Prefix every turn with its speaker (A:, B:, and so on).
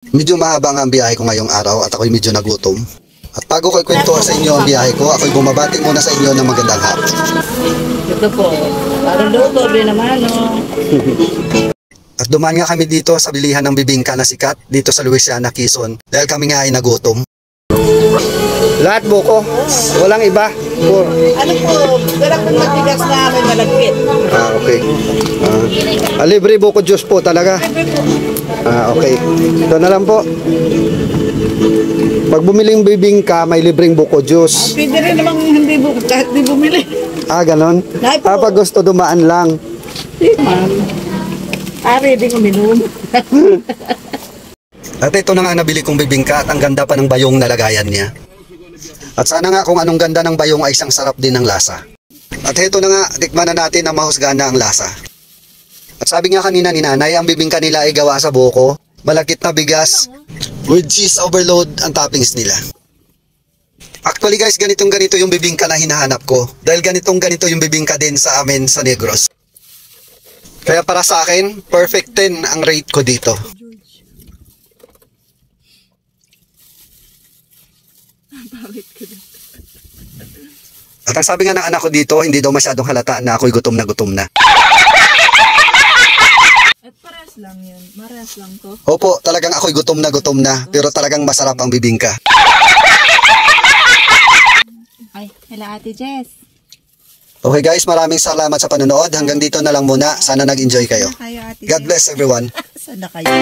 A: Medyo mahaba nga ang biyahe ko ngayong araw at ako'y medyo nagutom. At bago ko ikwentuhan sa inyo ang biyahe ko, ako'y bumabati muna sa inyo ng magandang hapon.
B: Ito po, parang luto din naman, no?
A: At dumaan nga kami dito sa bilihan ng bibingka na sikat dito sa Louisiana, Quezon dahil kami nga ay nagutom. Lahat buko, walang iba.
B: Ano po, pero kung matigas na may malagkit.
A: Okay. Libre buko juice po talaga. Okay. Ito na lang po. Pag bumiling bibingka, may libreng buko juice.
B: Pwede rin namang hindi buko, kahit di bumili.
A: Ganon? Pag gusto dumaan lang.
B: Di man. Ari din uminom.
A: At ito na nga nabili kong bibingka at ang ganda pa ng bayong na lagayan niya. At sana nga kung anong ganda ng bayong ay isang sarap din ng lasa. At ito na nga, tikman na natin na mahusgahan na ang lasa. At sabi nga kanina ni nanay, ang bibingka nila ay gawa sa buko, malakit na bigas, with cheese overload ang toppings nila. Actually guys, ganito yung bibingka na hinahanap ko. Dahil ganito yung bibingka din sa amin sa Negros. Kaya para sa akin, perfect 10 ang rate ko dito. At ang sabi nga ng anak ko dito, hindi daw masyadong halata na ako'y gutom na gutom na.
B: At pares lang yun, mares lang to.
A: Opo, talagang ako'y gutom na, pero talagang masarap ang bibingka.
B: Ay, hello Ate Jess.
A: Okay guys, maraming salamat sa panonood. Hanggang dito na lang muna. Sana nag-enjoy kayo. God bless everyone.
B: Sana kayo.